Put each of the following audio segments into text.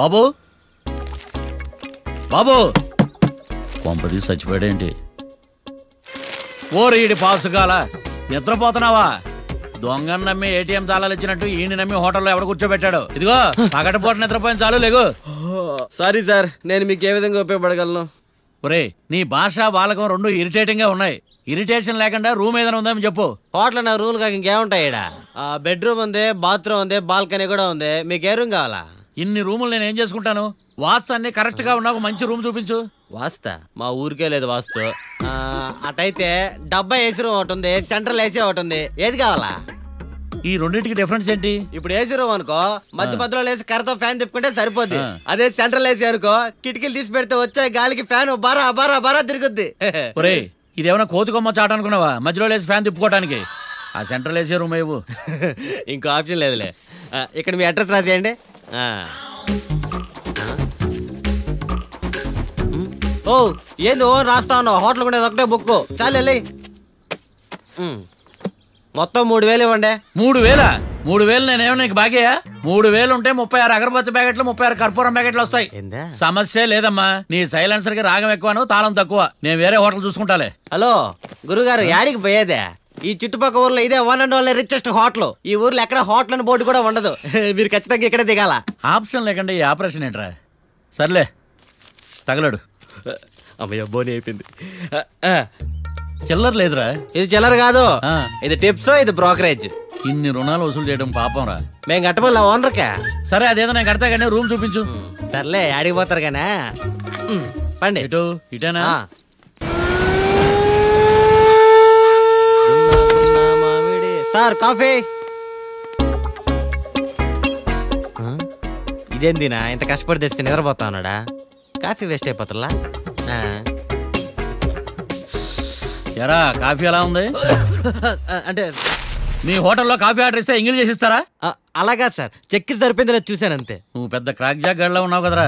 బాబు బాబు కొంపది చచ్చిపోయాడేంటి? ఓరీడి పాసుగాల నిద్రపోతున్నావా? దొంగను నమ్మి ఏటీఎం తాళాలు ఇచ్చినట్టు ఈయన నమ్మి హోటల్లో ఎవడ కూర్చోబెట్టాడు? ఇదిగో పగటిపూట నిద్రపోయిన చాలు లేగు. సారీ సార్, నేను మీకు ఏ విధంగా ఉపయోగపడగలను? ఒరే నీ భాష వాలకం రెండు ఇరిటేటింగ్ గా ఉన్నాయి. ఇరిటేషన్ లేకుండా రూమ్ ఏదైనా ఉందని చెప్పు. హోటల్ నా రూల్ కాక ఇంకేముంటాయి? బెడ్రూమ్ ఉంది, బాత్రూమ్ ఉంది, బాల్కనీ కూడా ఉంది. మీకు ఏ రూమ్ కావాలా? ఇన్ని రూములు నేను ఏం చేసుకుంటాను? వాస్తు అన్ని కరెక్ట్ గా ఉన్నా ఒక మంచి రూమ్ చూపించు. వాస్తా మా ఊరికే లేదు వాస్తు. అటైతే డబ్బా ఏసీ రూమ్ ఒకటి ఉంది, సెంట్రల్ ఏసీ ఒకటి ఉంది. ఏది కావాలా? ఈ రెండింటికి డిఫరెన్స్ ఏంటి? ఇప్పుడు ఏసీ రూమ్ అనుకో మధ్య మధ్యలో లేసి కర్రతో ఫ్యాన్ తిప్పుకుంటే సరిపోద్ది. అదే సెంట్రల్ ఏసీ అనుకో కిటికీలు తీసి పెడితే వచ్చే గాలికి ఫ్యాన్ బారా బారా బారా తిరుగుద్ది. ఒరే ఇదేమన్నా కోతికొమ్మ చాట అనుకున్నావా మధ్యలో లేసి ఫ్యాన్ తిప్పుకోవడానికి? ఆ సెంట్రల్ ఏసీ రూమ్ ఇవ్వు. ఇంకో ఆప్షన్ లేదులే. ఇక్కడ మీ అడ్రస్ రాసేయండి. ఓ ఏంది ఓ రాస్తా ఉన్నావు? హోటల్ కూడా ఒకటే బుక్ చాలు వెళ్ళి. మొత్తం 3000 ఇవ్వండి. 3000? 3000 నేనేమో నీకు బాగేయా? 3000 ఉంటే 36 అగరబత్తి ప్యాకెట్లు 36 కర్పూరం ప్యాకెట్లు వస్తాయి. సమస్య లేదమ్మా. నీ సైలెన్సర్ కి రాగం ఎక్కువను తాళం తక్కువ. నేను వేరే హోటల్ చూసుకుంటాలే. హలో గురుగారు, యాడికి పోయేదే? ఈ చుట్టుపక్కల ఊర్లో ఇదే one and only richest hotel. ఈ ఊర్లో ఎక్కడ హోటల్ అని బోర్డు కూడా ఉండదు. మీరు ఖచ్చితంగా ఇక్కడే దిగాల. ఆప్షన్ లేకుండా ఈ ఆపరేషన్ ఏంట్రా? సర్లే తగలడు. అమ్మయ్య బోని అయిపోయింది. చిల్లర లేదురా. ఇది చిల్లర కాదు, ఇది టిప్స్, ఇది బ్రోకరేజ్. ఇన్ని రుణాలు వసూలు చేయడం పాపం రా. మేము కట్టబోలే ఓనర్కే. సరే అదేదో నేను కడతా కానీ రూమ్ చూపించు. సర్లే యాడికి పోతారు కానీ పండి. ఇటు ఇటేనా? Sir coffee. ఇదేందినా ఇంత కష్టపడి తెస్తే నిద్రపోతా ఉన్నాడా? కాఫీ వేస్ట్ అయిపోతుందా? ఎరా కాఫీ ఎలా ఉంది? అంటే మీ హోటల్లో కాఫీ ఆర్డర్ ఇస్తే ఎంగిల్ చేసిస్తారా? అలాగా సార్, చక్కెర సరిపోయింది లేదు చూశాను అంతే. నువ్వు పెద్ద క్రాక్ జాక్ గడిలో ఉన్నావు కదరా.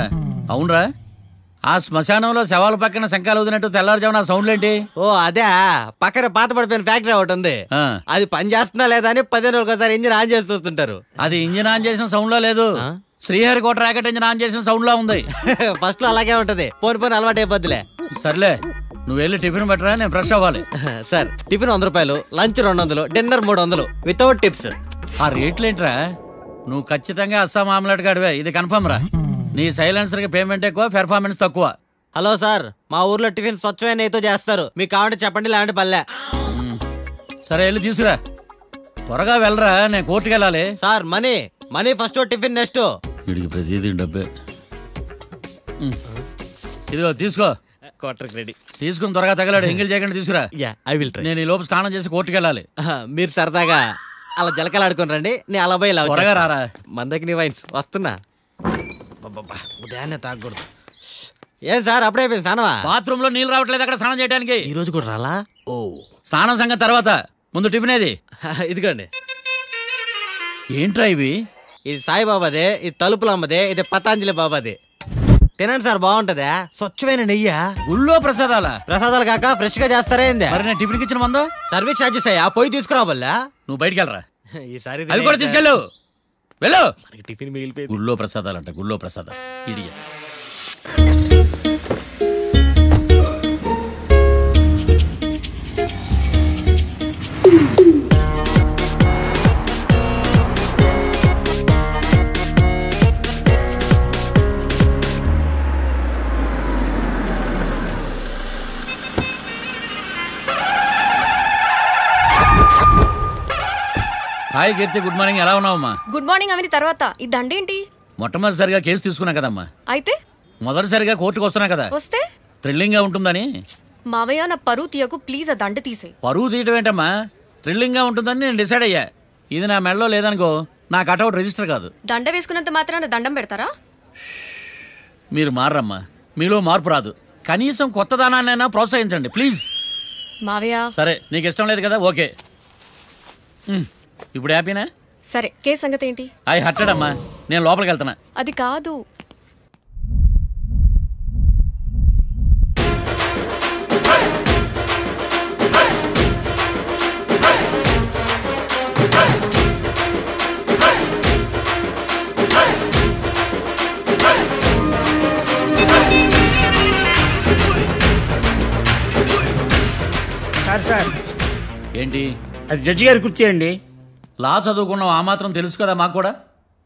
అవునరా, ఆ శ్మశానంలో శవాల పక్కన శంఖాలు వదినట్టు తెల్లారుజామున సౌండ్లేంటి? ఓ అదే, పక్కన పాత పడిపోయిన ఫ్యాక్టరీ ఒకటి ఉంది. అది పని చేస్తుందా లేదా అని 10 రోజులు ఒకసారి ఇంజిన్ ఆన్ చేసి చూస్తుంటారు. అది ఇంజిన్ ఆన్ చేసిన సౌండ్ లో లేదు, శ్రీహరికోట రాకెట్ ఇంజిన్ ఆన్ చేసిన సౌండ్ లో ఉంది. ఫస్ట్ లో అలాగే ఉంటది, పోని పోని అలవాటు అయిపోద్దిలే. సర్లే నువ్వు వెళ్ళి టిఫిన్ పెట్టరా, నేను ఫ్రెష్ అవ్వాలి. సార్ టిఫిన్ 100 రూపాయలు, లంచ్ 200, డిన్నర్ 300 వితౌట్ టిప్స్. ఆ రేట్లేంట్రా? నువ్వు ఖచ్చితంగా అస్సాం ఆమ్లెట్ గాడివే, ఇది కన్ఫర్మ్ రా. నీ సైలెన్సర్ కి పేమెంట్ ఎక్కువ, పెర్ఫార్మెన్స్ తక్కువ. హలో సార్, మా ఊర్లో టిఫిన్ స్వచ్ఛమైన నెయ్యితో చేస్తారు. మీకు కావాలంటే చెప్పండి, లేదంటే పల్లె. సరే వెళ్ళి తీసుకురా, త్వరగా వెళ్ళరా, నేను కోర్టుకి వెళ్ళాలి. Sir money money first, tiffin next. వీడికి ప్రతిదీ డబ్బే. ఇదిగో తీసుకో. రెడీ తీసుకుని త్వరగా తగలాడు, ఎంగిల్ చేయకుండా తీసుకురా. నేను ఈ లోపు స్నానం చేసి కోర్టుకి వెళ్ళాలి. మీరు సరదాగా అలా జలకలాడుకుని రండి, నేను అలా పోయి త్వరగా రారా. మందకి నీ వైన్స్ వస్తున్నా. ఉదయాన్నే తాగకూడదు. ఏం సార్ అప్పుడే అయిపోయింది స్నానమా? బాత్రూమ్ లో నీళ్ళు రావట్లేదు అక్కడ స్నానం చేయడానికి. ఈ రోజు కూడా రాలా? ఓ స్నానం సంగతి తర్వాత, ముందు టిఫిన్ ఏది? ఇదిగోండి. ఏంట్రా ఇవి? ఇది సాయిబాబాదే, ఇది తలుపులమ్మదే, ఇది పతాంజలి బాబాదే. తినండి సార్, బాగుంటదా? స్వచ్ఛమైన నెయ్యా? గుళ్ళో ప్రసాదాలా? ప్రసాదాలు కాక ఫ్రెష్ గా చేస్తారేంది? మరి నేను టిఫిన్ ఇచ్చిన మందా? సర్వీస్ ఛార్జెస్ అయ్యా, పోయి తీసుకురావల్లా. నువ్వు బయటికి వెళ్ళరా. ఈసారి అవి కూడా తీసుకెళ్ళు, వెళ్ళు. టిఫిన్ మిగిలిపోయి. గుళ్ళో ప్రసాదాలంట, గుళ్ళో ప్రసాదాలు. ఇడియట్. హాయ్ కీర్తి, గుడ్ మార్నింగ్. ఎలా ఉన్నావమ్మా? గుడ్ మార్నింగ్ అవని తర్వాత ఈ దండేంటి? మొట్టమొదటిసారిగా కేసు తీసుకున్నా కదమ్మా. అయితే మొదటిసారిగా కోర్టుకు వస్తున్నా కదా, వస్తే థ్రిల్లింగ్ గా ఉంటుందని. మావయ్య నా పరువు తీయకు ప్లీజ్, ఆ దండ తీసే. పరువు తీయటం ఏంటమ్మా, థ్రిల్లింగ్ గా ఉంటుందని నేను డిసైడ్ అయ్యా. ఇది నా మెడలో లేదనుకో, నా కటౌట్ రిజిస్టర్ కాదు. దండ వేసుకున్నంత మాత్రాన దండం పెడతారా? మీరు మారమ్మా, మీలో మార్పు రాదు. కనీసం కొత్త దానాన్నైనా ప్రోత్సహించండి ప్లీజ్. మావయ్య సరే, నీకు ఇష్టం లేదు కదా, ఓకే. ఇప్పుడు హ్యాపీనా? సరే, కేసు సంగతి ఏంటి? ఐ హర్టెడ్ అమ్మా, నేను లోపలికి వెళ్తున్నా. అది కాదు, సార్ ఏంటి? అది జడ్జి గారి కుర్చీ అండి. లా చదువుకున్నాం, ఆ మాత్రం తెలుసు కదా మాకు కూడా.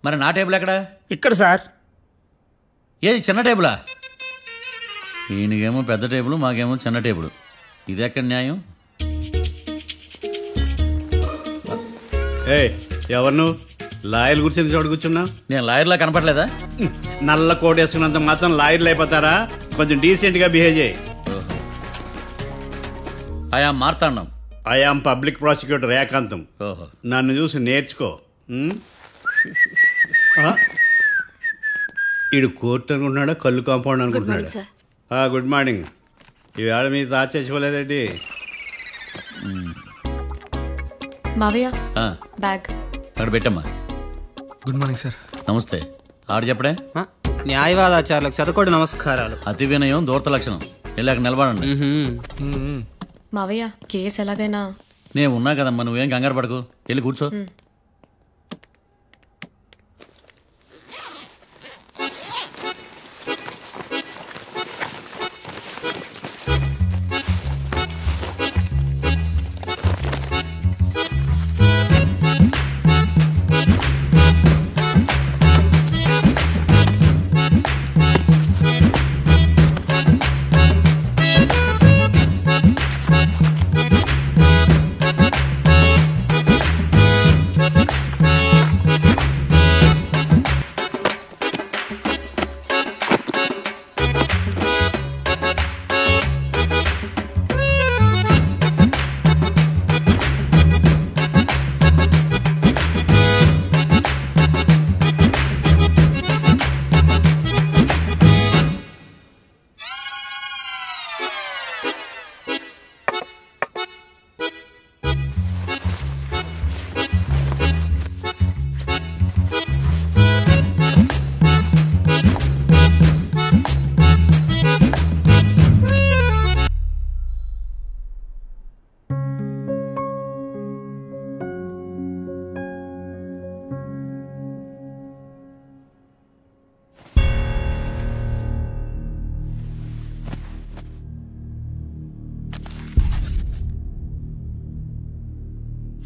మరి నా టేబుల్ ఎక్కడ? ఇక్కడ సార్. ఏది చిన్న టేబులా? ఈయనకేమో పెద్ద టేబుల్, మాకేమో చిన్న టేబుల్. ఇది ఎక్కడ న్యాయం? ఎవరు నువ్వు? లాయర్లు కూర్చొని చోటు కూర్చున్నా? నేను లాయర్లా కనపడలేదా? నల్ల కోట్ వేసుకున్నంత మాత్రం లాయర్లు అయిపోతారా? కొంచెం డీసెంట్గా బిహేవ్ చేయి. ఆయా మార్తాండం. ఐఆమ్ పబ్లిక్ ప్రాసిక్యూటర్ ఏకాంతం. నన్ను చూసి నేర్చుకో. ఈడు కోర్టు అనుకుంటున్నాడా, కళ్ళు కాంపౌండ్ అనుకుంటున్నాడా? Good morning. ఈవేళ మీద దాచేసుకోలేదండి. మావయ్య బ్యాగ్ అక్కడ పెట్టమ్మా. Good morning sir. నమస్తే. ఆడు చెప్పడే. న్యాయవాదాచారులకు చదువుకోండి నమస్కారాలు. అతి వినయం దూరత లక్షణం. వెళ్ళాక నిలబడండి. మావయ్య కేసు ఎలాగైనా. నేను ఉన్నా కదమ్మా, నువ్వేం కంగారు పడకు. వెళ్ళి కూర్చో.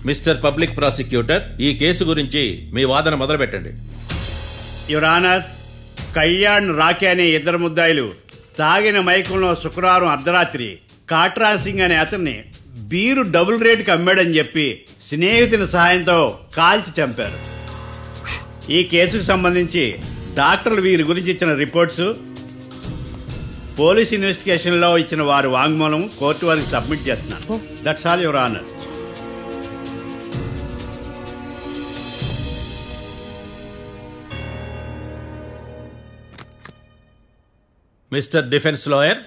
మిస్టర్ పబ్లిక్ ప్రాసిక్యూటర్, ఈ కేసు గురించి మీ వాదన మొదలు పెట్టండి. యువర్ ఆనర్, కళ్యాణ్ రాకే అనే ఇద్దరు ముద్దాయిలు తాగిన మైకంలో శుక్రవారం అర్ధరాత్రి కాట్రా సింగ్ అనే అతన్ని బీరు డబుల్ రేటుకి అమ్మాడని చెప్పి స్నేహితుని సహాయంతో కాల్చి చంపారు. ఈ కేసుకు సంబంధించి డాక్టర్లు వీరి గురించి ఇచ్చిన రిపోర్ట్స్, పోలీస్ ఇన్వెస్టిగేషన్లో ఇచ్చిన వారి వాంగ్మూలం కోర్టు వారికి సబ్మిట్ చేస్తున్నారు. That's all your honour. Mister defence lawyer,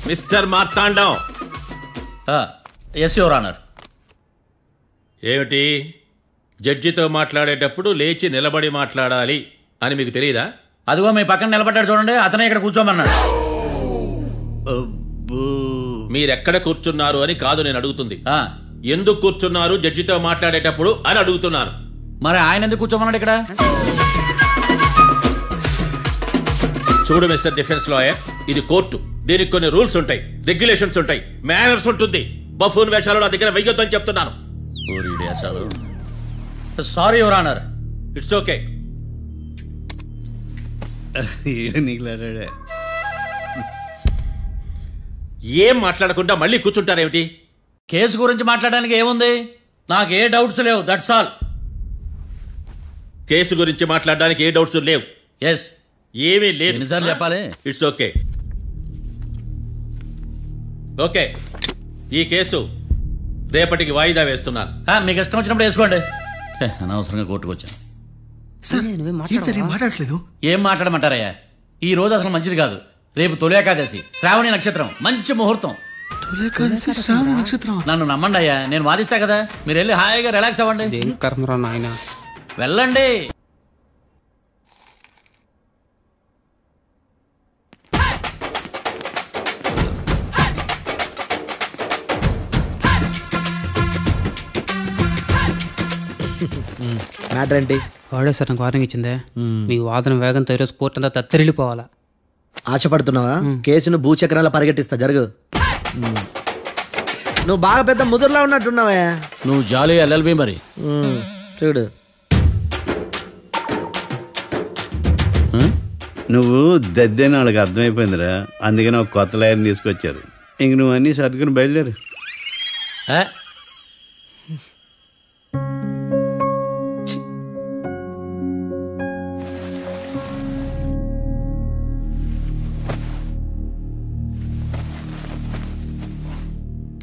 mister Marthandam. Yes your honour. ఏమిటి, జడ్జితో మాట్లాడేటప్పుడు లేచి నిలబడి మాట్లాడాలి అని మీకు తెలియదా? అదిగో మీ పక్కన నిలబడ్డాడు చూడండి, అతనే ఇక్కడ కూర్చోమన్నాడు. మీరెక్కడ కూర్చున్నారు అని కాదు నేను అడుగుతుంది. ఎందుకు కూర్చున్నారు జడ్జితో మాట్లాడేటప్పుడు అని అడుగుతున్నాను. మరి ఆయన ఎందుకు కూర్చోమన్నాడు ఇక్కడ? చూడు మిస్టర్ డిఫెన్స్ లాయర్, ఇది కోర్టు. దీనికి కొన్ని రూల్స్ ఉంటాయి, రెగ్యులేషన్స్ ఉంటాయి, మేనర్స్ ఉంటుంది. బఫూన్ వేషాలు నా దగ్గర వెయ్యొద్దని చెప్తున్నాను. Sorry your honour. It's okay. ఏం మాట్లాడకుండా మళ్ళీ కూర్చుంటారేమిటి? కేసు గురించి మాట్లాడడానికి ఏముంది? నాకు ఏ డౌట్స్ లేవు, దట్స్ ఆల్. కేసు గురించి మాట్లాడడానికి ఏ డౌట్స్ లేవు? ఎస్. ఏమీ లేదు. ఎన్నిసార్లు చెప్పాలి? It's okay. ఓకే, ఈ కేసు రేపటికి వాయిదా వేస్తున్నాను. మీకు ఇష్టం వచ్చినప్పుడు వేసుకోండి. అనవసరంగా కోర్టుకు వచ్చాను. మాట్లాడట్లేదు. ఏం మాట్లాడమంటారయ్యా? ఈ రోజు అసలు మంచిది కాదు. రేపు తొలి ఏకాదశి, శ్రావణి నక్షత్రం, మంచి ముహూర్తం. నన్ను నమ్మండి అయ్యా, నేను వాదిస్తా కదా. మీరు వెళ్ళి హాయిగా రిలాక్స్ అవ్వండి. వెళ్ళండి. మ్యాటర్ ఏంటి? వాడే సార్ నాకు వార్నింగ్ ఇచ్చిందే, మీ వాదన వేగంతో ఈరోజు కోర్టు అంతా తత్తరిల్లిపోవాలా. ఆశపడుతున్నావా? కేసును భూచక్రాల పరిగెట్టిస్తా, జరుగు. నువ్వు బాగా పెద్ద ముదురులా ఉన్నట్టున్నావే. నువ్వు జాలి ఎల్ఎల్బి మరి. చూడు, నువ్వు దద్దని వాళ్ళకి అర్థమైపోయిందిరా, అందుకని ఒక కొత్త లాయర్ని తీసుకొచ్చారు. ఇంక నువ్వు అన్నీ సర్దుకుని బయలుదేరు.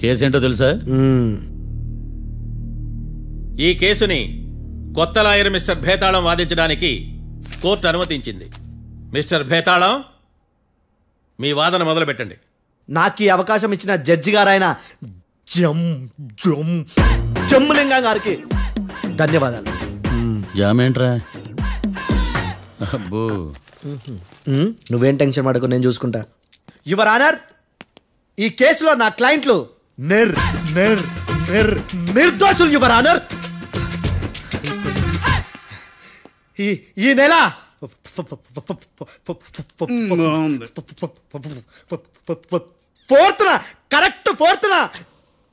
కేసు ఏంటో తెలుసా? ఈ కేసుని కొత్త లాయర్ మిస్టర్ భేతాళం వాదించడానికి కోర్టు అనుమతించింది. మిస్టర్ భేతాళం, మీ వాదన మొదలు పెట్టండి. నాకు ఈ అవకాశం ఇచ్చిన జడ్జి గారైన జమ్ములింగం గారికి ధన్యవాదాలు. జామేంట్రా? అబ్బో, నువ్వేం టెన్షన్ పడకు, నేను చూసుకుంటా. యువర్ ఆనర్, ఈ కేసులో నా క్లయింట్లు నిర్దోషులు యువర్ ఆనర్. ఈ నెల 4th correct 4th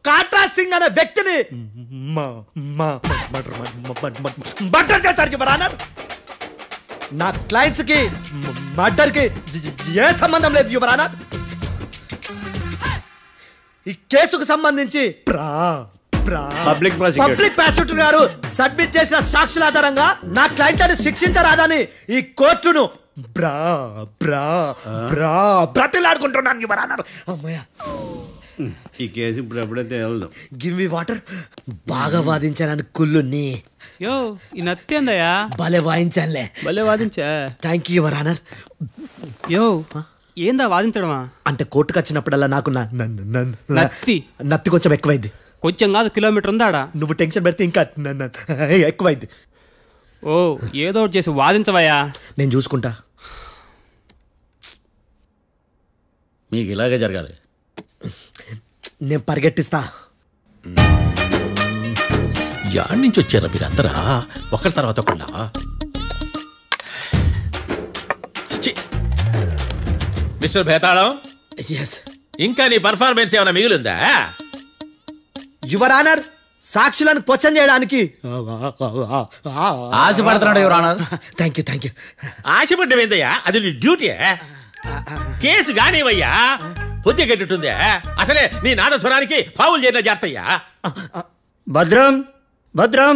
Katra Singh అనే వ్యక్తిని మర్డర్ చేశారు యువర్ ఆనర్. నా క్లయింట్స్ కి మర్డర్ కి ఏ సంబంధం లేదు యువర్ ఆనర్. ఈ కేసుకు సంబంధించి పబ్లిక్ ప్రాసిక్యూటర్ గారు సబ్మిట్ చేసిన సాక్షుల ఆధారంగా నా క్లయింట్లను శిక్షించరాదని ఈ కోర్టును బ్రతిలాడుకుంటున్నాను యువర్ ఆనర్. అమ్మయ్య, ఈ కేసు ఇప్పుడు ఎప్పుడైతే వెళ్దాం. Give me water. బాగా వాదించానని కుళ్ళుని. యో, ఈ నత్తేందయ్యా? భలే వాయించానులే. భలే వాదించా. Thank you your honour. యో, ఏందా వాదించడమా? అంటే కోర్టుకు వచ్చినప్పుడల్లా నాకు నత్తి కొంచెం ఎక్కువైంది. కొంచెం కాదు, కిలోమీటర్ ఉందాడా. నువ్వు టెన్షన్ పెడితే ఇంకా ఎక్కువైంది. ఓ, ఏదో ఒకటి చేసి వాదించవయ్యా. నేను చూసుకుంటా. మీకు ఇలాగే జరగాలి. నేను పరిగెట్టిస్తా. యాడ్ నుంచి వచ్చారా మీరందరా ఒకరి తర్వాత ఒకళ్ళ? మిస్టర్ భేతాళం, ఇంకా నీ పర్ఫార్మెన్స్ ఏమైనా మిగిలిందా? యువర్ ఆనర్, సాక్షులను క్వశ్చన్ చేయడానికి ఆశపడుతున్నాడు యువర్ ఆనర్. Thank you. ఆశపడ్డం ఏందయ్యా? అది నీ డ్యూటీ. కేసు గానేవయ్యా, బుద్ధి గట్టుందే. అసలే నీ నాదస్వరానికి పావులు చేరిన జాతయ్యా. భద్రం భద్రం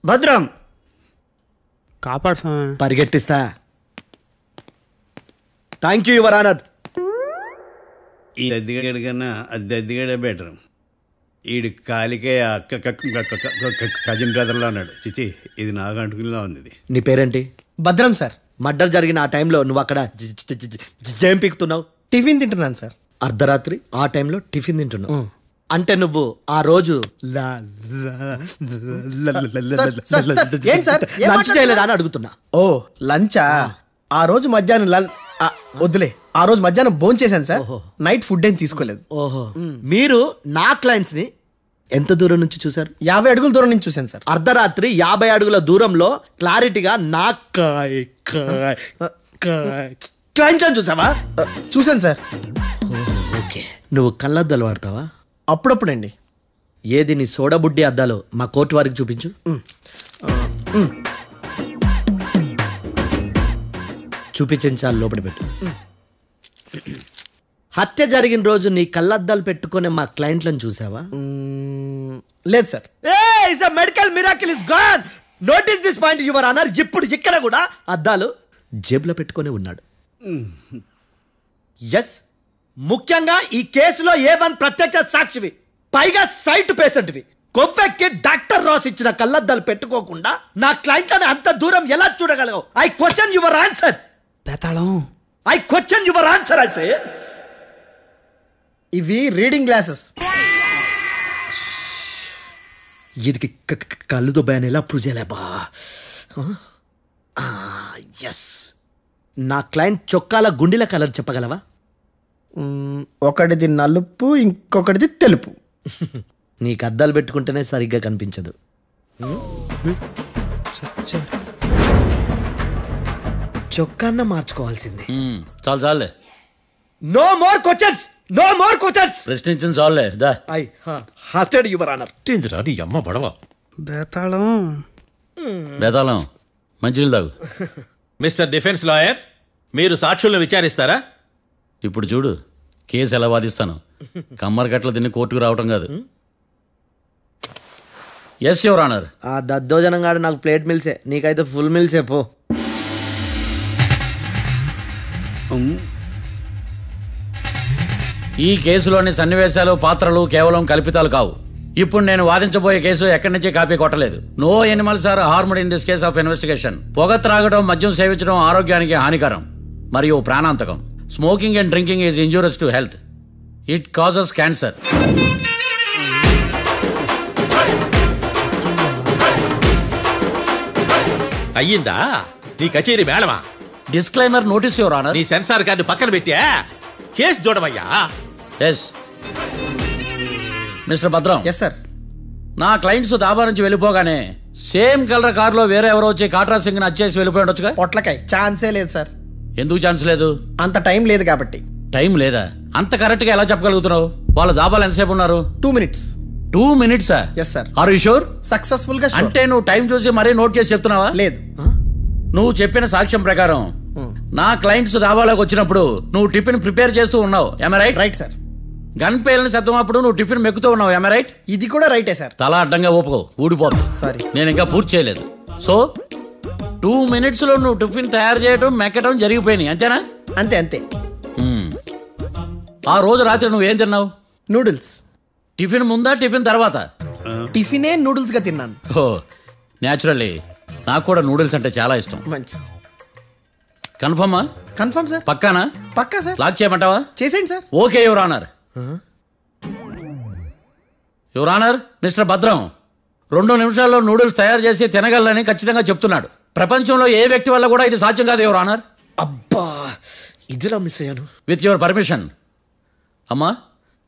భద్రం, కాపాడు. పరిగెట్టిస్తా. Thank you your honour. ఈ దద్దిగడి కన్నా అది దద్దిగడే బెటర్. ఈడు కాలికే కజిన్ బ్రదర్లో ఉన్నాడు. చిచి, ఇది నాకు అంటుకునిలా ఉంది. నీ పేరేంటి? భద్రం సార్. మర్డర్ జరిగిన ఆ టైంలో నువ్వు అక్కడ ఏం పీకుతున్నావు? టిఫిన్ తింటున్నాను సార్. అర్ధరాత్రి ఆ టైంలో టిఫిన్ తింటున్నావు అంటే నువ్వు ఆ రోజు లంచ్ చేయలేదా అని అడుగుతున్నా. ఓ, లంచా? ఆ రోజు మధ్యాహ్నం వద్దులే, ఆ రోజు మధ్యాహ్నం భోజనం చేశాను సార్. నైట్ ఫుడ్ ఏం తీసుకోలేదు. ఓహో, మీరు నా క్లయింట్స్ ని ఎంత దూరం నుంచి చూసారు? 50 అడుగుల దూరం నుంచి చూశాను సార్. అర్ధరాత్రి 50 అడుగుల దూరంలో క్లారిటీగా నా క్లయింట్స్ చూసావా? చూశాను సార్. ఓకే, నువ్వు కళ్ళద్దాలు వాడతావా? అప్పుడప్పుడండి. ఏది నీ సోడబుడ్డి అద్దాలు మా కోర్టు వారికి చూపించు. చూపించాలి, లోపల పెట్టు. హత్య జరిగిన రోజు నీ కళ్ళద్దాలు పెట్టుకునే మా క్లయింట్లను చూసావా? లేదు sir. Medical miracle is gone. Notice this point your honour. ఇప్పుడు ఇక్కడ కూడా అద్దాలు జేబులో పెట్టుకునే ఉన్నాడు. ఎస్, ముఖ్యంగా ఈ కేసులో A1 ప్రత్యక్ష సాక్షివి, పైగా సైట్ పేషెంట్వి. కొవ్వెక్కి డాక్టర్ రాస్ ఇచ్చిన కళ్ళద్దాలు పెట్టుకోకుండా నా క్లయింట్లను అంత దూరం ఎలా చూడగలవు? I question your answer. భేతాళం, I question your answer. I say ఇవి రీడింగ్ గ్లాసెస్. వీడికి కళ్ళు దుబ్బాయని ఎలా ప్రూవ్ చేయలేబా? ఎస్, నా క్లయింట్ చొక్కాల గుండెల కలర్ చెప్పగలవా? ఒకటిది నలుపు, ఇంకొకటిది తెలుపు. నీకు అద్దాలు పెట్టుకుంటేనే సరిగ్గా కనిపించదు. చొక్కాన్న మార్చుకోవాల్సింది. చాలు చాలులే. No more questions, no more questions. ప్రశ్నించింది చాలులే. దా ఐ హార్టెడ్ యువర్ ఆనర్. నీ అమ్మ బడవ బేతాళం బేతాళం మంచినీళ్ళు తాగు. మిస్టర్ డిఫెన్స్ లాయర్, మీరు సాక్షులను విచారిస్తారా? ఇప్పుడు చూడు కేసు ఎలా వాదిస్తాను. కమ్మరి కట్టలు తిని కోర్టుకు రావటం కాదు. Yes your honour. ఆ దద్దోజనం గాడు నాకు ప్లేట్ మిల్సే, నీకైతే ఫుల్ మిల్సే పో. ఈ కేసులోని సన్నివేశాలు పాత్రలు కేవలం కల్పితాలు కావు. ఇప్పుడు నేను వాదించబోయే కేసు ఎక్కడి నుంచి కాపీ కొట్టలేదు. No animals are harmed in this case of investigation. పొగ త్రాగడం, మద్యం సేవించడం ఆరోగ్యానికి హానికరం మరియు ప్రాణాంతకం. Smoking and drinking is injurious to health. It causes cancer. అయ్యిందా నీ కచేరీ మేడమా? Disclaimer notice your honour. నీ సెన్సార్ కార్డు పక్కన పెట్టా కేసు చూడమయ్యా. Yes mister Bhadram. Yes sir. నా క్లయింట్స్ దాబా నుంచి వెళ్ళిపోగానే సేమ్ కలర్ కారులో వేరే ఎవరో వచ్చి కాట్రా సింగ్ ని వచ్చేసి వెళ్ళిపోయి ఉండొచ్చుగా. పొట్లకాయ ఛాన్సే లేదు సార్. ఎందుకు ఛాన్స్ లేదు? అంత టైం లేదు కాబట్టి. టైం లేదా? అంత కరెక్ట్ గా ఎలా చెప్పగలుగుతున్నావు? వాళ్ళ దాబాలు ఎంతసేపు ఉన్నారు? 2 minutes. 2 minutes? Yes sir. Are you sure? Successful గా. అంటే నువ్వు టైం చూసి మరీ నోట్ చేసి చెప్తున్నావా? లేదు. నువ్వు చెప్పిన సాక్ష్యం ప్రకారం నా క్లయింట్స్ దాబాలోకి వచ్చినప్పుడు నువ్వు టిఫిన్ ప్రిపేర్ చేస్తూ ఉన్నావు. Am I right? Right sir. Gun పేలిన శబ్దం అప్పుడు నువ్వు టిఫిన్ మెక్కుతూ ఉన్నావు. Am I right? ఇది కూడా రైటే సార్. తల అడ్డంగా ఊపుకో, ఊడిపోతుంది. సారీ, నేను ఇంకా పూర్తి చేయలేదు. సో 2 minutes లో నువ్వు టిఫిన్ తయారు చేయడం మెక్కడం జరిగిపోయినాయి, అంతేనా? అంతే అంతే. ఆ రోజు రాత్రి నువ్వేం తిన్నావు? నూడిల్స్. టిఫిన్ ముందా టిఫిన్ తర్వాత? టిఫినే నూడిల్స్ గా తిన్నాను. ఓ న్యాచురల్లీ నాకు కూడా నూడిల్స్ అంటే చాలా ఇష్టం. మంచి. కన్ఫర్మా? Confirm sir. పక్కానా? పక్కా సార్. లాక్ చేయమంటావా? చేసేయండి sir. Okay your honour. Your honour, mister Bhadram 2 నిమిషాల్లో నూడిల్స్ తయారు చేసి తినగలని ఖచ్చితంగా చెప్తున్నాడు. ప్రపంచంలో ఏ వ్యక్తి వల్ల కూడా ఇది సాధ్యం కాదు యువర్ ఆనర్. అబ్బా, ఇదిలా మిస్ అయ్యాను. With your permission. అమ్మా,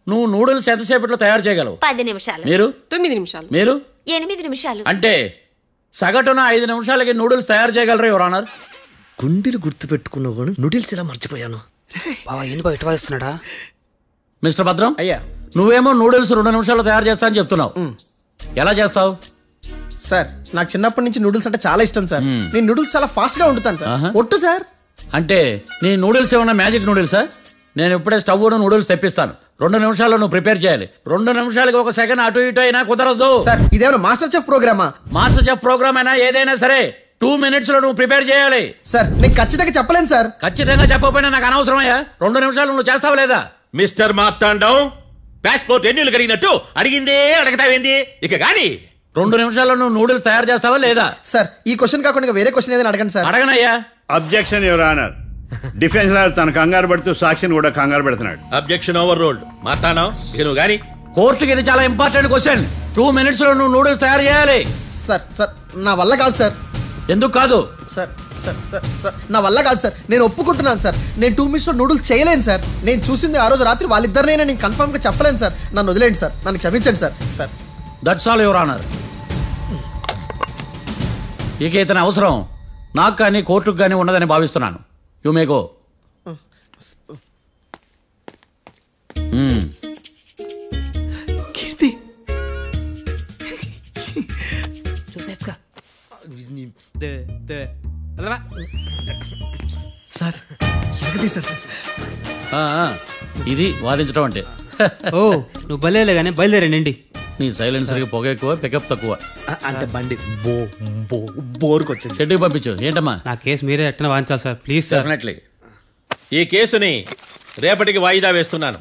నువ్వు నూడిల్స్ ఎంతసేపట్లో తయారు చేయగలవు? 10 నిమిషాలు. మీరు? 9 నిమిషాలు. మీరు? 8 నిమిషాలు. అంటే సగటున 5 నిమిషాలకి నూడిల్స్ తయారు చేయగలరు యువర్ ఆనర్. గుండెలు గుర్తు పెట్టుకున్నావు కానీ నూడిల్స్ ఇలా మర్చిపోయాను. బావా ఏంటి బయట వాయిస్తున్నాడా? మిస్టర్ భద్రం, అయ్యా, నువ్వేమో నూడిల్స్ 2 నిమిషాల్లో తయారు చేస్తా అని చెప్తున్నావు. ఎలా చేస్తావు? సార్ నాకు చిన్నప్పటి నుంచి నూడిల్స్ అంటే చాలా ఇష్టం సార్. నేను నూడిల్స్ చాలా ఫాస్ట్ గా వండుతాను సార్. ఒట్టు సార్. అంటే నీ నూడిల్స్ ఏమన్నా మ్యాజిక్ నూడిల్సా? నేను ఇప్పుడే స్టవ్ నూడిల్స్ తెప్పిస్తాను. 2 నిమిషాల్లో నువ్వు ప్రిపేర్ చేయాలి. 2 నిమిషాలకి 1 సెకండ్ అటు ఇటు అయినా కుదరదు సార్. ఇదేమన్నా మాస్టర్ చెఫ్ ప్రోగ్రామా? మాస్టర్ చెఫ్ ప్రోగ్రామ్ అయినా ఏదైనా సరే 2 minutes లో నువ్వు ప్రిపేర్ చేయాలి. సార్ నేను ఖచ్చితంగా చెప్పలేను సార్. ఖచ్చితంగా చెప్పకపోయినా నాకు అనవసరమయ్యా. 2 నిమిషాలు నువ్వు చేస్తావా లేదా? మిస్టర్ మార్తాండం, పాస్పోర్ట్ ఎన్నిళ్ళు కడిగినట్టు అడిగిందే అడగతావేంది? ఇక గాని 2 నిమిషాల్లో నువ్వు నూడిల్స్ తయారు చేస్తావా లేదా? సార్ ఈ క్వశ్చన్ కాకుండా వేరే క్వశ్చన్ ఏదైనా అడగండి సార్. అడగనయ్యా. Objection your honour. Defence lawyer తన కంగారు పడుతూ సాక్షిని కూడా కంగారు పెడుతున్నాడు. Objection over ruled. మార్తాండం, ఇక నువ్వు గాని. కోర్టుకి ఇది చాలా ఇంపార్టెంట్ క్వశ్చన్. 2 minutes లో నువ్వు నూడిల్స్ తయారు చేయాలి. సార్ సార్ నా వల్ల కాదు సార్. ఎందుకు కాదు? సార్ సార్ సార్ సార్ నా వల్ల కాదు సార్. నేను ఒప్పుకుంటున్నాను సార్. నేను 2 minutes లో నూడిల్స్ చేయలేను సార్. నేను చూసింది ఆ రోజు రాత్రి వాళ్ళిద్దరినైనా నేను కన్ఫర్మ్ గా చెప్పలేను సార్. నన్ను వదిలేండి సార్. నన్ను క్షమించండి sir. Sir that's all your honour. ఇక ఇతని అవసరం నాకు కానీ కోర్టుకు కానీ ఉన్నదని భావిస్తున్నాను. You may go. Keerthi sir ఎరగదీశారు సార్. ఇది వాదించడం అంటే. ఓ నువ్వు బలేలే కానీ బయలుదేరండి. నీ సైలెన్సర్కి పొగ ఎక్కువ, పికప్ తక్కువ. అంటే బండి బోర్కి వచ్చింది. షెడ్యూల్ పంపించు. ఏంటమ్మా? నా కేసు మీరే ఎట్టన వాయించాలి సార్, ప్లీజ్ సార్. డెఫినెట్లీ. ఈ కేసుని రేపటికి వాయిదా వేస్తున్నాను.